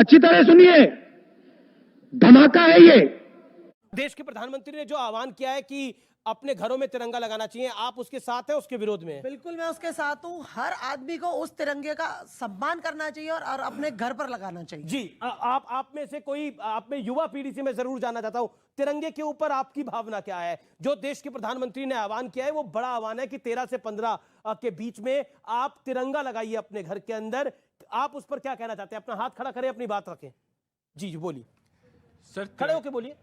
अच्छी तरह सुनिए, धमाका है ये। देश के प्रधानमंत्री ने जो आह्वान किया है कि अपने घरों में तिरंगा लगाना चाहिए, आप उसके साथ हैं, उसके विरोध में हैं? बिल्कुल मैं उसके साथ हूँ। हर आदमी को उस तिरंगे का सम्मान करना चाहिए और अपने घर पर लगाना चाहिए। जी, आप में से कोई, आप में युवा पीढ़ी से मैं जरूर जानना चाहता हूं, तिरंगे के ऊपर आपकी भावना क्या है? जो देश के प्रधानमंत्री ने आह्वान किया है वो बड़ा आह्वान है कि 13 से 15 के बीच में आप तिरंगा लगाइए अपने घर के अंदर। आप उस पर क्या कहना चाहते हैं? अपना हाथ खड़ा करें, अपनी बात रखें। जी बोलिए सर। खड़े होके बोलिए।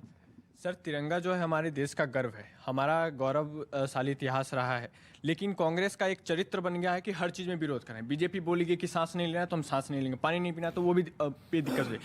सर, तिरंगा जो है हमारे देश का गर्व है, हमारा गौरवशाली इतिहास रहा है। लेकिन कांग्रेस का एक चरित्र बन गया है कि हर चीज़ में विरोध करें। बीजेपी बोलेगी कि सांस नहीं लेना तो हम सांस नहीं लेंगे, पानी नहीं पीना तो वो भी बेदिक्कत है।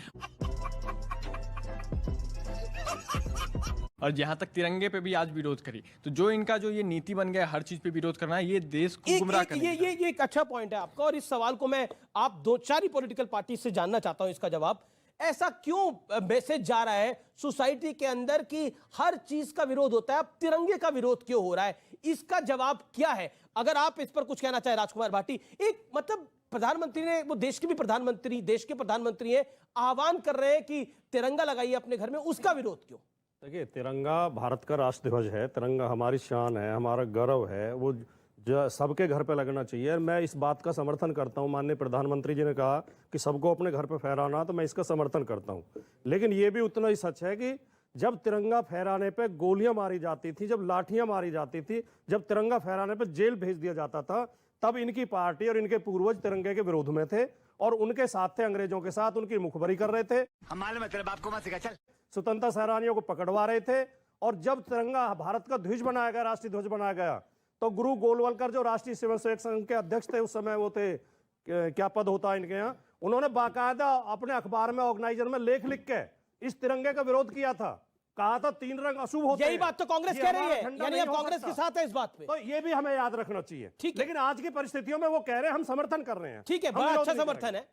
और जहां तक तिरंगे पे भी आज विरोध करी, तो जो इनका जो ये नीति बन गया हर चीज पे विरोध करना है, ये देश को गुमराह करने का। ये एक अच्छा पॉइंट है आपका, और इस सवाल को मैं आप दो चार ही पॉलिटिकल पार्टी से जानना चाहता हूं इसका जवाब। ऐसा क्यों मैसेज जा रहा है सोसाइटी के अंदर कि हर चीज का विरोध होता है, अब तिरंगे का विरोध क्यों हो रहा है? इसका जवाब क्या है? अगर आप इस पर कुछ कहना चाहे राजकुमार भाटी। एक मतलब प्रधानमंत्री ने, वो देश के भी प्रधानमंत्री, देश के प्रधानमंत्री है, आह्वान कर रहे हैं कि तिरंगा लगाइए अपने घर में, उसका विरोध क्यों? देखिए, तिरंगा भारत का राष्ट्रध्वज है, तिरंगा हमारी शान है, हमारा गौरव है, वो जो सबके घर पे लगना चाहिए। मैं इस बात का समर्थन करता हूँ, माननीय प्रधानमंत्री जी ने कहा कि सबको अपने घर पे फहराना, तो मैं इसका समर्थन करता हूँ। लेकिन ये भी उतना ही सच है कि जब तिरंगा फहराने पे गोलियां मारी जाती थी, जब लाठियां मारी जाती थी, जब तिरंगा फहराने पे जेल भेज दिया जाता था, तब इनकी पार्टी और इनके पूर्वज तिरंगे के विरोध में थे और उनके साथ थे, अंग्रेजों के साथ उनकी मुखबरी कर रहे थे। हमारे मतलब आपको मत सिखा, चल। स्वतंत्रता सेनानियों को पकड़वा रहे थे। और जब तिरंगा भारत का ध्वज बनाया गया, राष्ट्रीय ध्वज बनाया गया, तो गुरु गोलवलकर जो राष्ट्रीय स्वयंसेवक संघ के अध्यक्ष थे उस समय, वो थे, क्या पद होता है इनके यहाँ, उन्होंने बाकायदा अपने अखबार में, ऑर्गेनाइजर में लेख लिख के इस तिरंगे का विरोध किया था। कहा था 3 रंग अशुभ होते हैं। यही बात तो कांग्रेस कह रही है, यानी अब कांग्रेस के साथ है इस बात पे। तो ये भी हमें याद रखना चाहिए। ठीक है, लेकिन आज की परिस्थितियों में वो कह रहे हैं हम समर्थन कर रहे हैं। ठीक है, बड़ा अच्छा समर्थन है।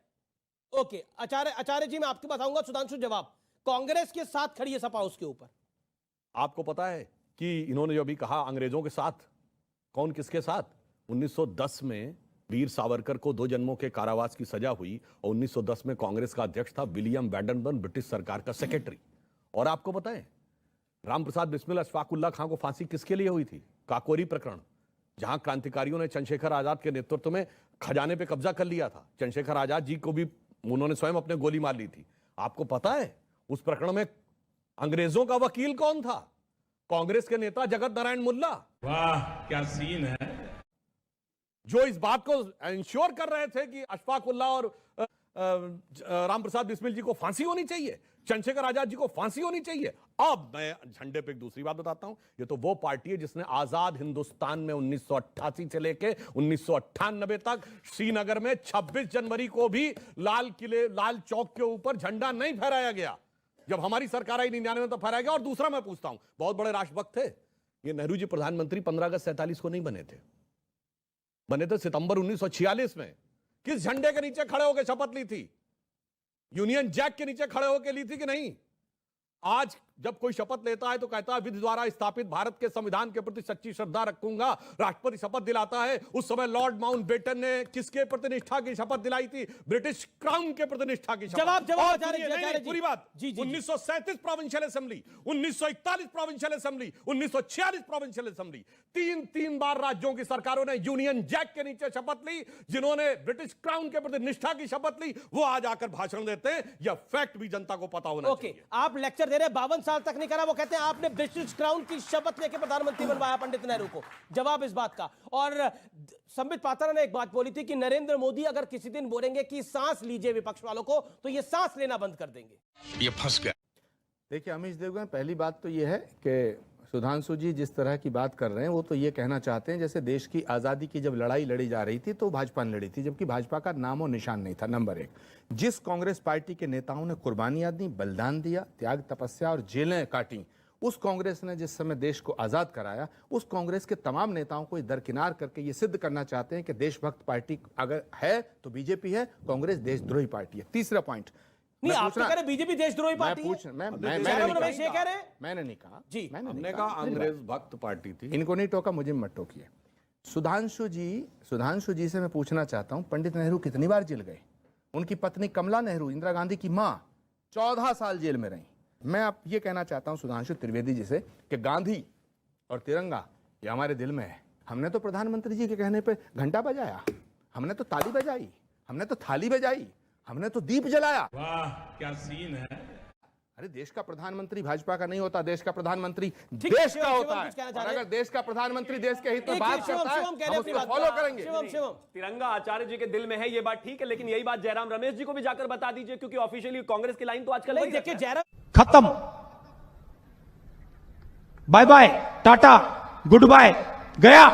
ओके, आचार्य जी मैं आपके पास आऊंगा। सुधांशु, जवाब। कांग्रेस के साथ खड़ी है सपा, उसके ऊपर आपको पता है कि इन्होंने जो अभी कहा अंग्रेजों के साथ, कौन किसके साथ? 1910 में वीर सावरकर को 2 जन्मों के कारावास की सजा हुई और 1910 में कांग्रेस का अध्यक्ष था विलियम बैडनबर्न, ब्रिटिश सरकार का सेक्रेटरी। और आपको पता है रामप्रसाद बिस्मिल अशफाकुल्ला खां को फांसी किसके लिए हुई थी? काकोरी प्रकरण, जहां क्रांतिकारियों ने चंद्रशेखर आजाद के नेतृत्व में खजाने पे कब्जा कर लिया था। चंद्रशेखर आजाद जी को भी उन्होंने स्वयं अपने गोली मार ली थी। आपको पता है उस प्रकरण में अंग्रेजों का वकील कौन था? कांग्रेस के नेता जगत नारायण मुल्ला। वाह क्या सीन है! जो इस बात को इंश्योर कर रहे थे कि अशफाकुल्ला और रामप्रसाद बिस्मिल जी को फांसी होनी चाहिए, चंद्रशेखर आजाद जी को फांसी होनी चाहिए। अब मैं झंडे पे एक दूसरी बात बताता हूं। ये तो वो पार्टी है जिसने आजाद हिंदुस्तान में 1988 से लेके 1998 तक श्रीनगर में 26 जनवरी को भी लाल चौक के ऊपर झंडा नहीं फहराया गया। जब हमारी सरकार आई 99 में तो फहराया गया। और दूसरा मैं पूछता हूं, बहुत बड़े राष्ट्रभक्त थे ये नेहरू जी, प्रधानमंत्री 15 अगस्त 47 को नहीं बने थे, बने थे सितंबर 1946 में। किस झंडे के नीचे खड़े होकर शपथ ली थी? यूनियन जैक के नीचे खड़े होकर ली थी कि नहीं? आज जब कोई शपथ लेता है तो कहता है विधि द्वारा स्थापित भारत के संविधान के प्रति सच्ची श्रद्धा रखूंगा। राष्ट्रपति शपथ दिलाता है। उस समय लॉर्ड माउंटबेटन ने किसके प्रति निष्ठा की शपथ दिलाई थी? ब्रिटिश क्राउन के प्रति निष्ठा की शपथ। जवाब पूरी बात। 1937 provincial assembly, 1941 provincial assembly, 1946 provincial assembly, 3 बार राज्यों की सरकारों ने यूनियन जैक के नीचे शपथ ली। जिन्होंने ब्रिटिश क्राउन के प्रति निष्ठा की शपथ ली वो आज आकर भाषण देते हैं। यह फैक्ट भी जनता को पता होना चाहिए। आप लेक्चर दे रहे हैं, 52 साल तक नहीं करा। वो कहते हैं आपने ब्रिटिश क्राउन की शपथ लेकर प्रधानमंत्री बनवाया पंडित नेहरू को। जवाब इस बात का। और संबित पात्रा ने एक बात बोली थी कि नरेंद्र मोदी अगर किसी दिन बोलेंगे कि सांस लीजिए विपक्ष वालों को, तो ये सांस लेना बंद कर देंगे। ये फंस गया। देखिए अमीश देवगन, पहली बात तो ये है कि सुधांशु जी जिस तरह की बात कर रहे हैं वो तो ये कहना चाहते हैं जैसे देश की आज़ादी की जब लड़ाई लड़ी जा रही थी तो भाजपा ने लड़ी थी, जबकि भाजपा का नामो निशान नहीं था। नंबर 1, जिस कांग्रेस पार्टी के नेताओं ने कुर्बानियां दी, बलिदान दिया, त्याग तपस्या और जेलें काटी, उस कांग्रेस ने जिस समय देश को आज़ाद कराया, उस कांग्रेस के तमाम नेताओं को दरकिनार करके ये सिद्ध करना चाहते हैं कि देशभक्त पार्टी अगर है तो बीजेपी है, कांग्रेस देशद्रोही पार्टी है। तीसरा पॉइंट, नहीं, आप तो कह रहे बीजेपी देशद्रोही पार्टी है। मैंने नहीं कहा जी, हमने कहा अंग्रेज भक्त पार्टी थी। इनको नहीं टोका, मुझे मत टोकिए। सुधांशु जी से मैं पूछना चाहता हूं, पंडित नेहरू कितनी बार जेल गए? उनकी पत्नी कमला नेहरू, इंदिरा गांधी की मां, 14 साल जेल में रही। मैं आप ये कहना चाहता हूं सुधांशु त्रिवेदी जी से कि गांधी और तिरंगा ये हमारे दिल में है। हमने तो प्रधानमंत्री जी के कहने पे घंटा बजाया, हमने तो ताली बजाई, हमने तो थाली बजाई, हमने तो दीप जलाया। वाह क्या सीन है। अरे देश का प्रधानमंत्री भाजपा का नहीं होता, देश का प्रधानमंत्री ठीक है, देश का शिवम, होता शिवम है। कुछ कहना और चाह रहे हैं? अगर देश का प्रधानमंत्री देश के हित में एक बात मिनट, शिवम, करता है, शिवम कह रहे हम हैं अपनी उसको बात। फॉलो करेंगे। शिवम तिरंगा आचार्य जी के दिल में है, ये बात ठीक है, लेकिन यही बात जयराम रमेश जी को भी जाकर बता दीजिए, क्योंकि ऑफिशियली कांग्रेस की लाइन तो आजकल नहीं, वही देखिए रहता है। जयराम खत्म, bye bye, tata, good bye, गया।